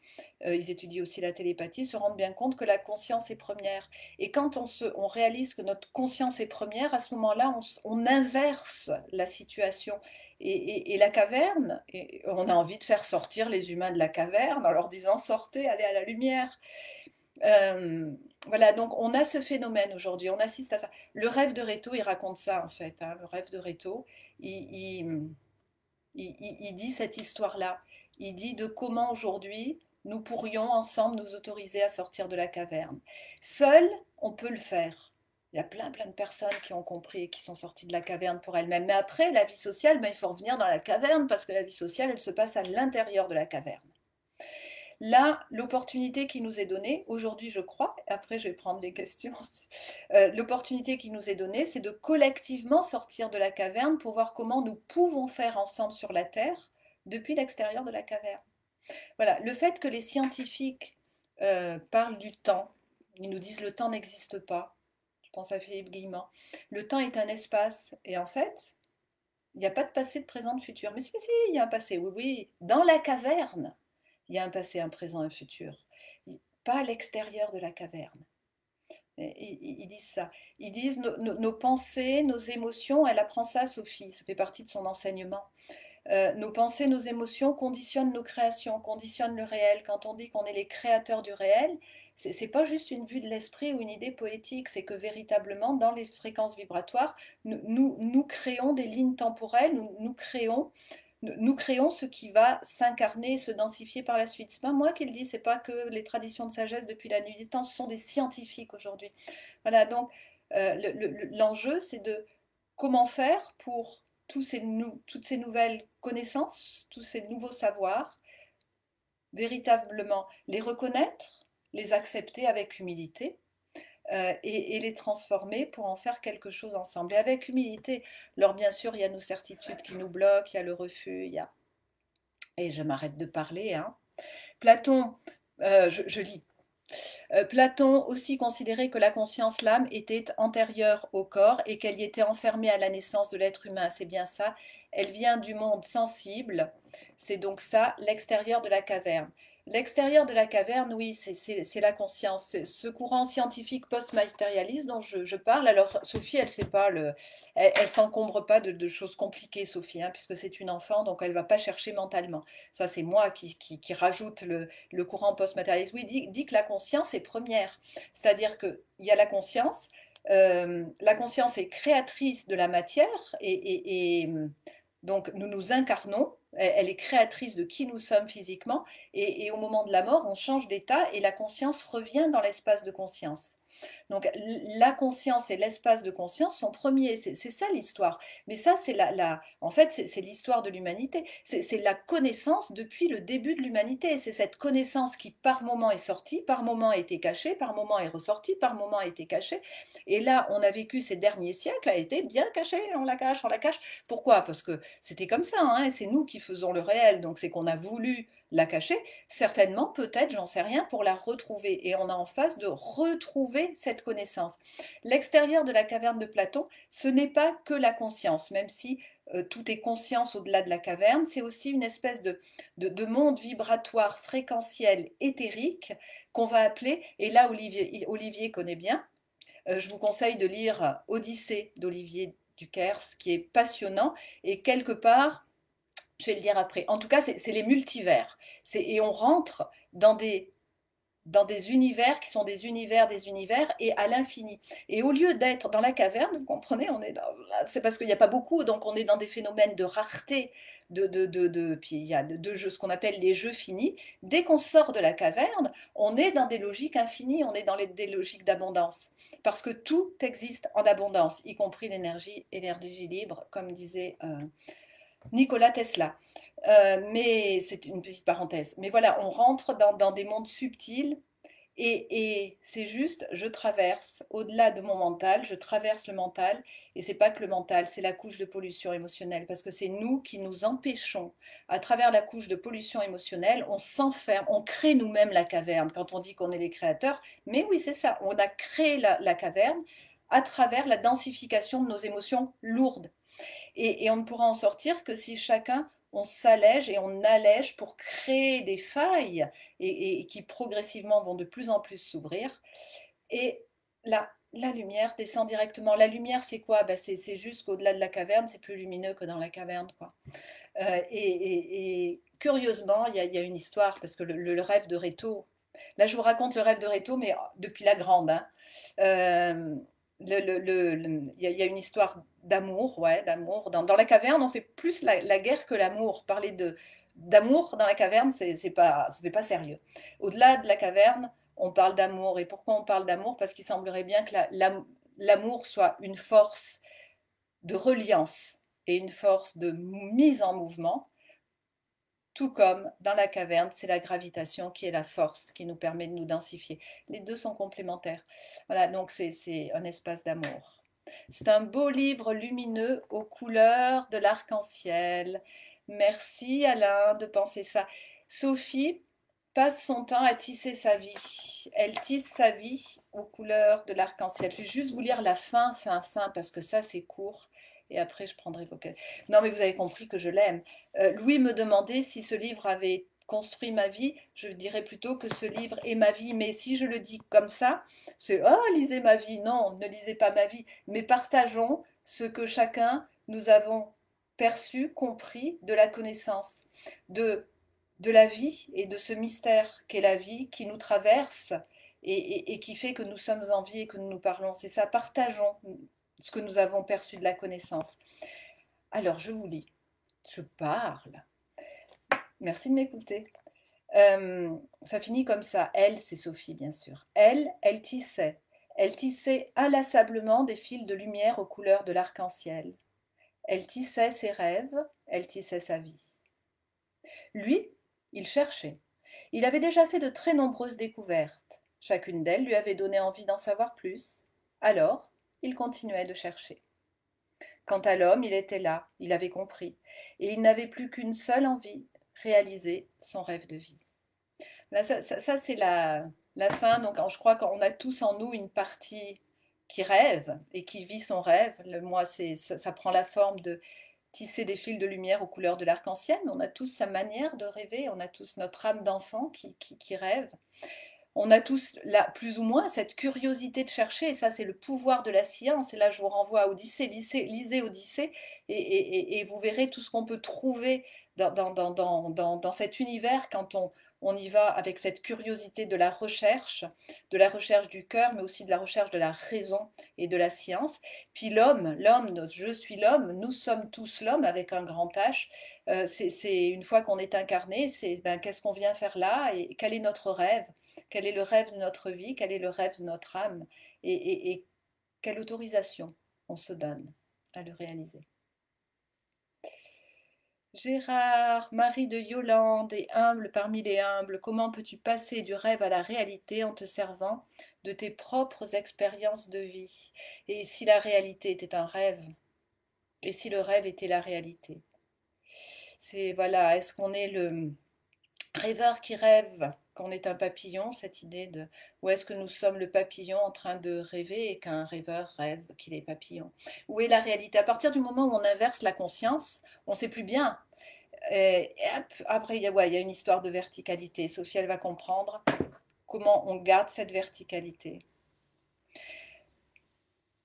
ils étudient aussi la télépathie, se rendent bien compte que la conscience est première. Et quand on réalise que notre conscience est première, à ce moment-là, on inverse la situation. Et la caverne, et on a envie de faire sortir les humains de la caverne en leur disant sortez, allez à la lumière. Euh, voilà, donc on a ce phénomène aujourd'hui, on assiste à ça. Le rêve de Réto, il raconte ça en fait. Hein, le rêve de Réto, il, il, il dit cette histoire-là. Il dit de comment aujourd'hui nous pourrions ensemble nous autoriser à sortir de la caverne. Seul, on peut le faire. Il y a plein de personnes qui ont compris et qui sont sorties de la caverne pour elles-mêmes. Mais après, la vie sociale, ben, il faut revenir dans la caverne parce que la vie sociale, elle se passe à l'intérieur de la caverne. Là, l'opportunité qui nous est donnée, aujourd'hui je crois, après je vais prendre les questions, l'opportunité qui nous est donnée, c'est de collectivement sortir de la caverne pour voir comment nous pouvons faire ensemble sur la Terre depuis l'extérieur de la caverne. Voilà, le fait que les scientifiques parlent du temps, ils nous disent le temps n'existe pas, je pense à Philippe Guillemot, le temps est un espace, et en fait, il n'y a pas de passé, de présent, de futur. Mais si, il y a un passé, oui, oui, dans la caverne il y a un passé, un présent, un futur. Pas à l'extérieur de la caverne. Ils disent ça. Ils disent nos pensées, nos émotions, elle apprend ça, Sophie, ça fait partie de son enseignement. Nos pensées, nos émotions conditionnent nos créations, conditionnent le réel. Quand on dit qu'on est les créateurs du réel, c'est pas juste une vue de l'esprit ou une idée poétique, c'est que véritablement, dans les fréquences vibratoires, nous créons des lignes temporelles, nous créons ce qui va s'incarner et se densifier par la suite. C'est pas moi qui le dis, c'est pas que les traditions de sagesse depuis la nuit des temps, ce sont des scientifiques aujourd'hui. Voilà, donc l'enjeu, c'est de comment faire pour toutes ces nouvelles connaissances, tous ces nouveaux savoirs, véritablement les reconnaître, les accepter avec humilité, et les transformer pour en faire quelque chose ensemble. Et avec humilité. Alors bien sûr, il y a nos certitudes qui nous bloquent, il y a le refus, il y a... Et je m'arrête de parler. Hein. Platon, je lis. Platon aussi considérait que la conscience, l'âme, était antérieure au corps et qu'elle y était enfermée à la naissance de l'être humain. C'est bien ça. Elle vient du monde sensible. C'est donc ça, l'extérieur de la caverne. L'extérieur de la caverne, oui, c'est la conscience. C'est ce courant scientifique post-matérialiste dont je parle. Alors, Sophie, elle ne sait pas, elle s'encombre pas de choses compliquées, Sophie, hein, puisque c'est une enfant, donc elle ne va pas chercher mentalement. Ça, c'est moi qui rajoute le courant post-matérialiste. Oui, dit que la conscience est première. C'est-à-dire qu'il y a la conscience, La conscience est créatrice de la matière et donc nous nous incarnons. Elle est créatrice de qui nous sommes physiquement et au moment de la mort, on change d'état et la conscience revient dans l'espace de conscience. Donc la conscience et l'espace de conscience sont premiers, c'est ça l'histoire. Mais ça, c'est en fait, c'est l'histoire de l'humanité. C'est la connaissance depuis le début de l'humanité. C'est cette connaissance qui, par moment, est sortie, par moment a été cachée, par moment est ressortie, par moment a été cachée. Et là, on a vécu ces derniers siècles, a été bien caché, on la cache, on la cache. Pourquoi? Parce que c'était comme ça, hein, et c'est nous qui faisons le réel. Donc c'est qu'on a voulu la cacher, certainement, peut-être, j'en sais rien, pour la retrouver. Et on a en face de retrouver cette connaissance. L'extérieur de la caverne de Platon, ce n'est pas que la conscience, même si tout est conscience au-delà de la caverne, c'est aussi une espèce de monde vibratoire fréquentiel éthérique qu'on va appeler, et là Olivier connaît bien, je vous conseille de lire Odyssée d'Olivier Duquerre, qui est passionnant, et quelque part, je vais le dire après. En tout cas, c'est les multivers. Et on rentre dans des univers qui sont des univers, et à l'infini. Et au lieu d'être dans la caverne, vous comprenez, c'est parce qu'il n'y a pas beaucoup, donc on est dans des phénomènes de rareté, puis il y a de jeux, ce qu'on appelle les jeux finis. Dès qu'on sort de la caverne, on est dans des logiques infinies, on est dans des logiques d'abondance. Parce que tout existe en abondance, y compris l'énergie libre, comme disait Nikola Tesla. Mais c'est une petite parenthèse. Mais voilà, on rentre dans des mondes subtils et c'est juste, je traverse au-delà de mon mental, je traverse le mental et c'est pas que le mental, c'est la couche de pollution émotionnelle parce que c'est nous qui nous empêchons, à travers la couche de pollution émotionnelle, on s'enferme, on crée nous-mêmes la caverne quand on dit qu'on est les créateurs. Mais oui, c'est ça, on a créé la caverne à travers la densification de nos émotions lourdes. Et on ne pourra en sortir que si chacun, on s'allège et on allège pour créer des failles et qui progressivement vont de plus en plus s'ouvrir. Et la lumière descend directement. La lumière, c'est quoi? Ben, c'est juste qu'au-delà de la caverne, c'est plus lumineux que dans la caverne, quoi. Et curieusement, il y a une histoire, parce que le rêve de Rétaux, là je vous raconte le rêve de Rétaux, mais depuis la grande, hein. Euh, il y a une histoire d'amour, ouais, d'amour. Dans la caverne, on fait plus la guerre que l'amour. Parler d'amour dans la caverne, c'est pas, ça fait pas sérieux. Au-delà de la caverne, on parle d'amour. Et pourquoi on parle d'amour? Parce qu'il semblerait bien que l'amour soit une force de reliance et une force de mise en mouvement, tout comme dans la caverne, c'est la gravitation qui est la force qui nous permet de nous densifier. Les deux sont complémentaires. Voilà, donc c'est un espace d'amour. C'est un beau livre lumineux aux couleurs de l'arc-en-ciel. Merci Alain de penser ça. Sophie passe son temps à tisser sa vie. Elle tisse sa vie aux couleurs de l'arc-en-ciel. Je vais juste vous lire la fin, parce que ça c'est court. Et après, je prendrai vos questions. Non, mais vous avez compris que je l'aime. Louis me demandait si ce livre avait construit ma vie. Je dirais plutôt que ce livre est ma vie. Mais si je le dis comme ça, c'est oh, lisez ma vie. Non, ne lisez pas ma vie. Mais partageons ce que chacun nous avons perçu, compris de la connaissance, de la vie et de ce mystère qu'est la vie qui nous traverse et qui fait que nous sommes en vie et que nous nous parlons. C'est ça, partageons ce que nous avons perçu de la connaissance. Alors, je vous lis. Je parle. Merci de m'écouter. Ça finit comme ça. Elle, c'est Sophie, bien sûr. Elle tissait. Elle tissait inlassablement des fils de lumière aux couleurs de l'arc-en-ciel. Elle tissait ses rêves, elle tissait sa vie. Lui, il cherchait. Il avait déjà fait de très nombreuses découvertes. Chacune d'elles lui avait donné envie d'en savoir plus. Alors, il continuait de chercher. Quant à l'homme, il était là, il avait compris, et il n'avait plus qu'une seule envie, réaliser son rêve de vie. Là, ça c'est la fin. Donc, je crois qu'on a tous en nous une partie qui rêve et qui vit son rêve. Moi, ça prend la forme de tisser des fils de lumière aux couleurs de l'arc-en-ciel, mais on a tous sa manière de rêver, on a tous notre âme d'enfant qui rêve. On a tous, là, plus ou moins, cette curiosité de chercher, et ça c'est le pouvoir de la science, et là je vous renvoie à Odyssée, lisez Odyssée, et vous verrez tout ce qu'on peut trouver dans cet univers quand on y va avec cette curiosité de la recherche du cœur, mais aussi de la recherche de la raison et de la science. Puis je suis l'homme, nous sommes tous l'homme avec un grand H. C'est une fois qu'on est incarné, c'est ben, qu'est-ce qu'on vient faire là et quel est notre rêve? Quel est le rêve de notre vie? Quel est le rêve de notre âme? Et quelle autorisation on se donne à le réaliser? Gérard, Marie de Yolande et humble parmi les humbles, comment peux-tu passer du rêve à la réalité en te servant de tes propres expériences de vie? Et si la réalité était un rêve? Et si le rêve était la réalité? C'est voilà, est-ce qu'on est le rêveur qui rêve qu'on est un papillon, cette idée de, ou est-ce que nous sommes le papillon en train de rêver et qu'un rêveur rêve qu'il est papillon? Où est la réalité? À partir du moment où on inverse la conscience, on ne sait plus bien. Et hop, après, ouais, il y a une histoire de verticalité. Sophie, elle va comprendre comment on garde cette verticalité.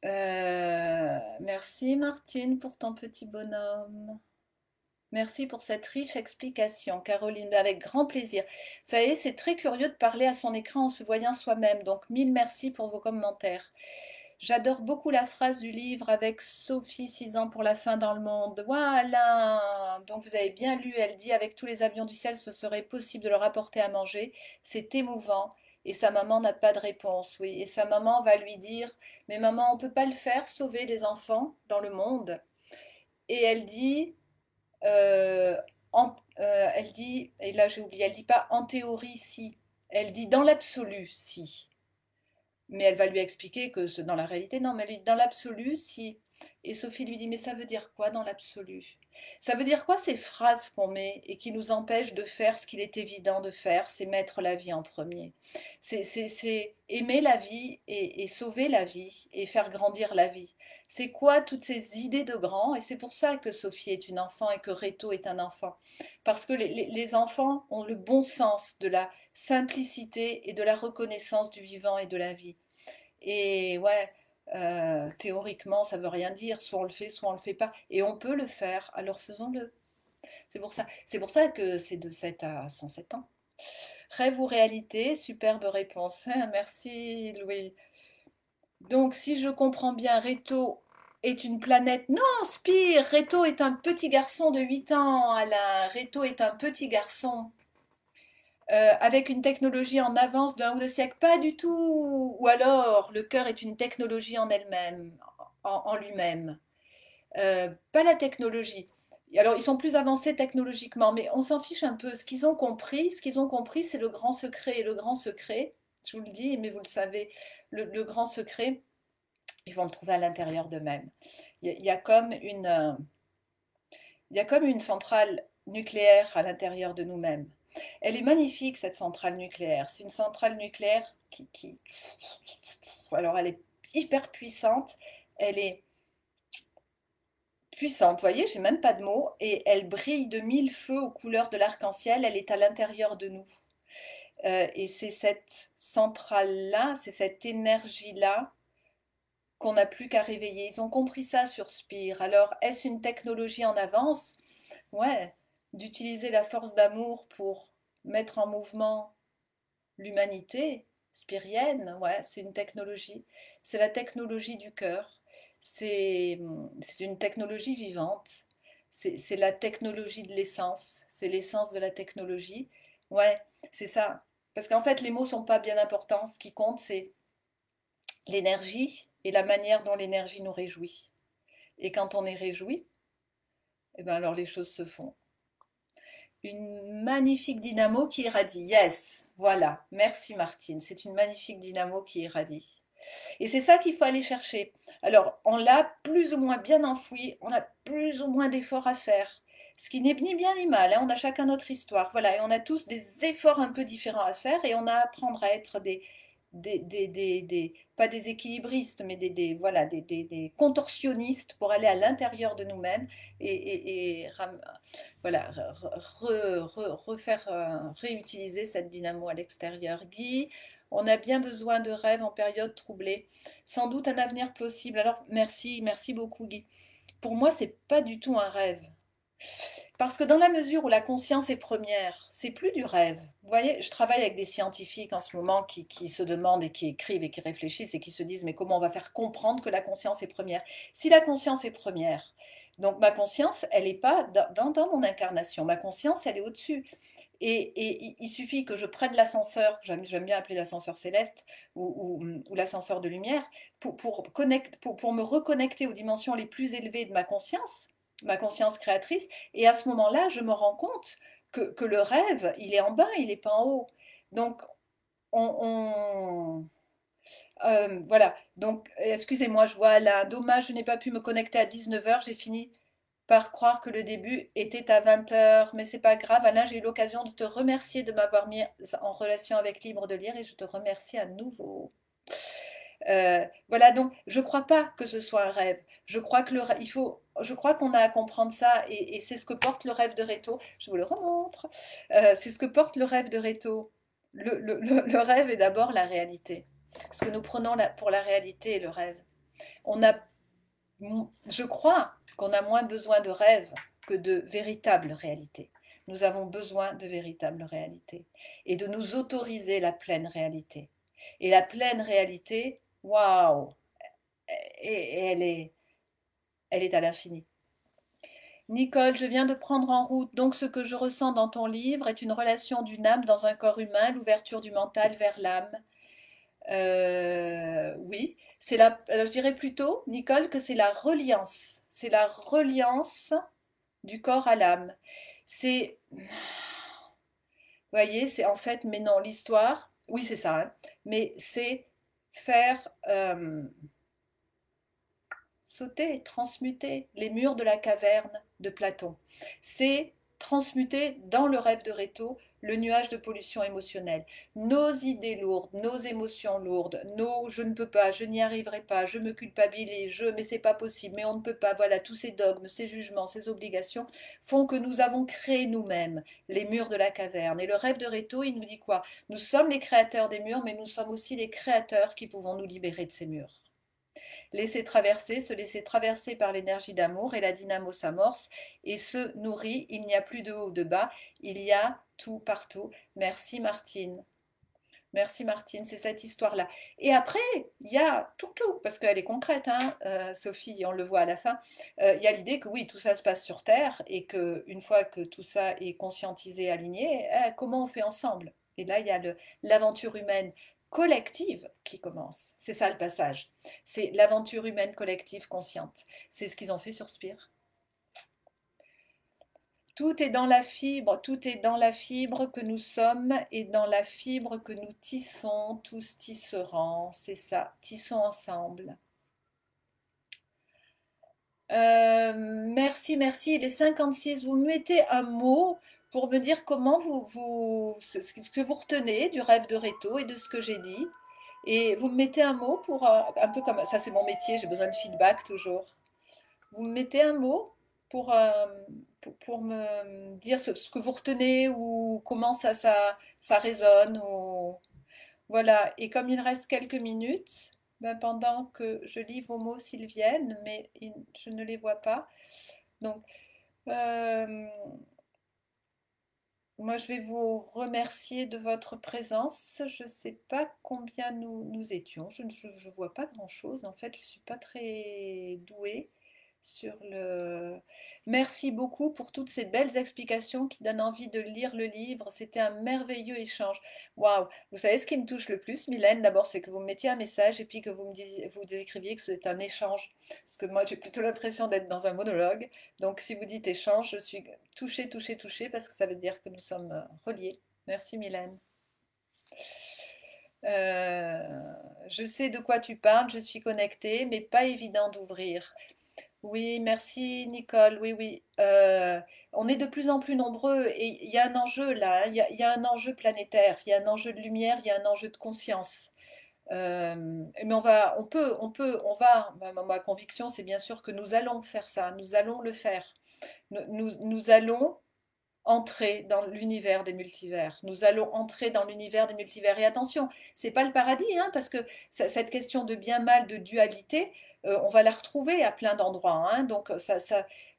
Merci Martine pour ton petit bonhomme. Merci pour cette riche explication, Caroline, avec grand plaisir. Vous savez, c'est très curieux de parler à son écran en se voyant soi-même, donc mille merci pour vos commentaires. J'adore beaucoup la phrase du livre avec Sophie, 6 ans pour la fin dans le monde. Voilà. Donc vous avez bien lu, elle dit avec tous les avions du ciel, ce serait possible de leur apporter à manger. C'est émouvant. Et sa maman n'a pas de réponse, oui. Et sa maman va lui dire, mais maman, on ne peut pas le faire, sauver les enfants dans le monde. Et elle dit, euh, elle dit, et là j'ai oublié, elle dit pas en théorie si, elle dit dans l'absolu si. Mais elle va lui expliquer que dans la réalité, non, mais dans l'absolu, si. Et Sophie lui dit, mais ça veut dire quoi dans l'absolu? Ça veut dire quoi ces phrases qu'on met et qui nous empêchent de faire ce qu'il est évident de faire, c'est mettre la vie en premier. C'est aimer la vie et sauver la vie et faire grandir la vie. C'est quoi toutes ces idées de grand? Et c'est pour ça que Sophie est une enfant et que Reto est un enfant. Parce que les enfants ont le bon sens de la simplicité et de la reconnaissance du vivant et de la vie. Et ouais, théoriquement, ça veut rien dire. Soit on le fait, soit on le fait pas. Et on peut le faire, alors faisons-le. C'est pour ça. C'est pour ça que c'est de 7 à 107 ans. Rêve ou réalité? Superbe réponse. Merci Louis. Donc si je comprends bien, Reto est une planète. Non, Spire, Reto est un petit garçon de 8 ans, Alain. Reto est un petit garçon avec une technologie en avance d'un ou deux siècles, pas du tout. Ou alors, le cœur est une technologie en elle-même, en lui-même. Pas la technologie. Alors, ils sont plus avancés technologiquement, mais on s'en fiche un peu. Ce qu'ils ont compris, c'est le grand secret. Et le grand secret, je vous le dis, mais vous le savez, le grand secret, ils vont le trouver à l'intérieur d'eux-mêmes. Il y a comme il y a comme une centrale nucléaire à l'intérieur de nous-mêmes. Elle est magnifique, cette centrale nucléaire. C'est une centrale nucléaire alors, elle est hyper puissante. Elle est puissante, vous voyez, j'ai même pas de mots. Et elle brille de mille feux aux couleurs de l'arc-en-ciel. Elle est à l'intérieur de nous. Et c'est cette centrale-là, c'est cette énergie-là qu'on n'a plus qu'à réveiller. Ils ont compris ça sur Spire. Alors, est-ce une technologie en avance? Ouais, d'utiliser la force d'amour pour mettre en mouvement l'humanité spirienne, ouais, c'est une technologie. C'est la technologie du cœur. C'est une technologie vivante. C'est la technologie de l'essence. C'est l'essence de la technologie. Ouais, c'est ça. Parce qu'en fait, les mots sont pas bien importants. Ce qui compte, c'est l'énergie et la manière dont l'énergie nous réjouit. Et quand on est réjoui, eh ben alors les choses se font. Une magnifique dynamo qui irradie. Yes, voilà. Merci Martine. C'est une magnifique dynamo qui irradie. Et c'est ça qu'il faut aller chercher. Alors, on l'a plus ou moins bien enfoui, on a plus ou moins d'efforts à faire. Ce qui n'est ni bien ni mal, hein. On a chacun notre histoire. Voilà, et on a tous des efforts un peu différents à faire et on a à apprendre à être pas des équilibristes, mais voilà, des contorsionnistes pour aller à l'intérieur de nous-mêmes et voilà, refaire, réutiliser cette dynamo à l'extérieur. Guy, on a bien besoin de rêves en période troublée. Sans doute un avenir possible. Alors, merci, merci beaucoup, Guy. Pour moi, c'est pas du tout un rêve. Parce que dans la mesure où la conscience est première, c'est plus du rêve. Vous voyez, je travaille avec des scientifiques en ce moment qui se demandent et qui écrivent et qui réfléchissent et qui se disent mais comment on va faire comprendre que la conscience est première? Si la conscience est première, donc ma conscience, elle n'est pas dans mon incarnation. Ma conscience, elle est au-dessus. Et il suffit que je prenne l'ascenseur, j'aime bien appeler l'ascenseur céleste ou l'ascenseur de lumière, pour me reconnecter aux dimensions les plus élevées de ma conscience créatrice. Et à ce moment-là, je me rends compte que le rêve, il est en bas, il n'est pas en haut. Donc, on, voilà. Donc, excusez-moi, je vois là, dommage, je n'ai pas pu me connecter à 19 heures. J'ai fini par croire que le début était à 20 heures, mais c'est pas grave. Alain, j'ai eu l'occasion de te remercier de m'avoir mis en relation avec Libre de Lire et je te remercie à nouveau. Voilà, donc je ne crois pas que ce soit un rêve. Je crois que je crois qu'on a à comprendre ça et c'est ce que porte le rêve de Réto. Je vous le remontre. C'est ce que porte le rêve de Réto. Le rêve est d'abord la réalité. Ce que nous prenons pour la réalité est le rêve. On a, je crois qu'on a moins besoin de rêve que de véritable réalité. Nous avons besoin de véritable réalité et de nous autoriser la pleine réalité. Et la pleine réalité, waouh, et elle est à l'infini. Nicole, je viens de prendre en route. Donc, ce que je ressens dans ton livre est une relation d'une âme dans un corps humain, l'ouverture du mental vers l'âme. Oui, alors je dirais plutôt, Nicole, que c'est la reliance. C'est la reliance du corps à l'âme. Vous voyez, c'est en fait, mais non, l'histoire, oui, c'est ça, hein, mais c'est faire sauter, transmuter les murs de la caverne de Platon. C'est transmuter dans le rêve de Réto le nuage de pollution émotionnelle. Nos idées lourdes, nos émotions lourdes, nos je ne peux pas, je n'y arriverai pas, je me culpabilise, mais c'est pas possible, mais on ne peut pas, voilà, tous ces dogmes, ces jugements, ces obligations font que nous avons créé nous-mêmes les murs de la caverne. Et le rêve de Réto, il nous dit quoi? Nous sommes les créateurs des murs, mais nous sommes aussi les créateurs qui pouvons nous libérer de ces murs. Laisser traverser, se laisser traverser par l'énergie d'amour et la dynamo s'amorce et se nourrit. Il n'y a plus de haut ou de bas, il y a tout partout. Merci Martine. Merci Martine, c'est cette histoire-là. Et après, il y a tout, parce qu'elle est concrète, hein, Sophie, on le voit à la fin. Il y a l'idée que oui, tout ça se passe sur Terre et qu'une fois que tout ça est conscientisé, aligné, comment on fait ensemble? Et là, il y a l'aventure humaine collective qui commence. C'est ça le passage. C'est l'aventure humaine collective consciente. C'est ce qu'ils ont fait sur Spire. Tout est dans la fibre, tout est dans la fibre que nous sommes et dans la fibre que nous tissons, tous tisserons, c'est ça, tissons ensemble. Merci, merci. Il est 56. Vous me mettez un mot pour me dire comment ce que vous retenez du rêve de Réto et de ce que j'ai dit. Et vous me mettez un mot pour, un peu comme, ça c'est mon métier, j'ai besoin de feedback toujours. Vous me mettez un mot pour me dire ce que vous retenez ou comment ça résonne. Voilà. Et comme il reste quelques minutes, ben, pendant que je lis vos mots s'ils viennent, mais je ne les vois pas. Donc, euh, moi, je vais vous remercier de votre présence. Je ne sais pas combien nous étions. Je ne vois pas grand-chose. En fait, je ne suis pas très douée sur le... Merci beaucoup pour toutes ces belles explications qui donnent envie de lire le livre. C'était un merveilleux échange. Waouh! Vous savez ce qui me touche le plus, Mylène, d'abord, c'est que vous me mettiez un message et puis que vous écriviez que c'est un échange. Parce que moi, j'ai plutôt l'impression d'être dans un monologue. Donc, si vous dites échange, je suis touchée, touchée, touchée parce que ça veut dire que nous sommes reliés. Merci, Mylène. Je sais de quoi tu parles, je suis connectée, mais pas évident d'ouvrir. Oui, merci Nicole. Oui, oui. On est de plus en plus nombreux et il y a un enjeu là, hein. Il y a un enjeu planétaire, il y a un enjeu de lumière, il y a un enjeu de conscience. Mais ma conviction, c'est bien sûr que nous allons faire ça, nous allons le faire. Nous allons entrer dans l'univers des multivers. Nous allons entrer dans l'univers des multivers. Et attention, c'est pas le paradis, hein, parce que cette question de bien-mal, de dualité, on va la retrouver à plein d'endroits. Hein, donc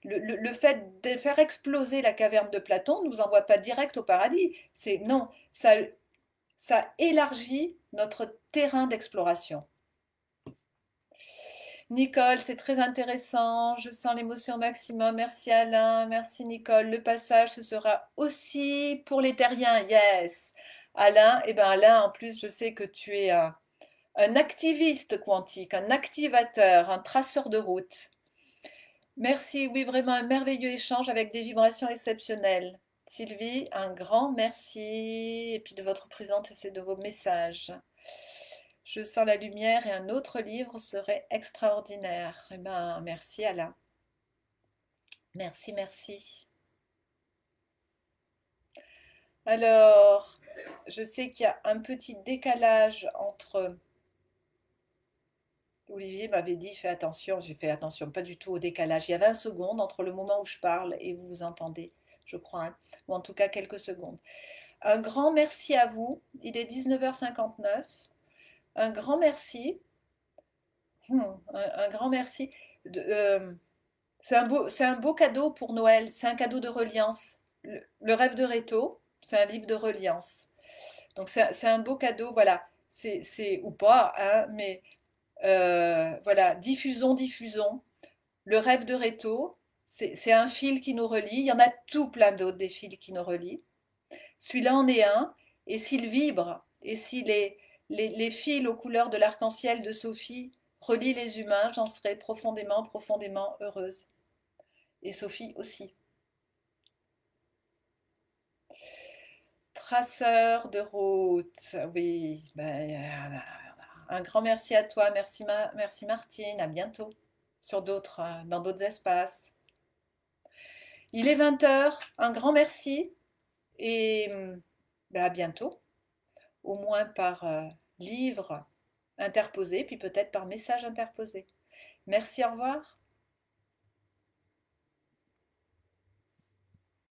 Le fait de faire exploser la caverne de Platon ne nous envoie pas direct au paradis. C'est non, ça élargit notre terrain d'exploration. Nicole, c'est très intéressant. Je sens l'émotion au maximum. Merci Alain, merci Nicole. Le passage, ce sera aussi pour les terriens. Yes. Alain, eh ben Alain, en plus, je sais que tu es un activiste quantique, un activateur, un traceur de route. Merci, oui, vraiment un merveilleux échange avec des vibrations exceptionnelles. Sylvie, un grand merci. Et puis de votre présence et de vos messages. Je sens la lumière et un autre livre serait extraordinaire. Eh ben, merci Alain. Merci, merci. Alors, je sais qu'il y a un petit décalage entre... Olivier m'avait dit, fais attention, j'ai fait attention, pas du tout au décalage. Il y a 20 secondes entre le moment où je parle et vous vous entendez, je crois, hein. Ou en tout cas quelques secondes. Un grand merci à vous. Il est 19h59. Un grand merci. Un grand merci. C'est un beau cadeau pour Noël. C'est un cadeau de reliance. Le rêve de Réto, c'est un livre de reliance. Donc c'est un beau cadeau, voilà. Ou pas, hein, mais voilà, diffusons, diffusons. Le rêve de Réto, c'est un fil qui nous relie. Il y en a tout plein d'autres des fils qui nous relient. Celui-là en est un. Et s'il vibre, et si les fils aux couleurs de l'arc-en-ciel de Sophie relient les humains, j'en serais profondément, profondément heureuse. Et Sophie aussi. Traceur de route, oui. Ben, un grand merci à toi, merci Martine, à bientôt sur dans d'autres espaces. Il est 20h, un grand merci et ben, à bientôt, au moins par livre interposé, puis peut-être par message interposé. Merci, au revoir.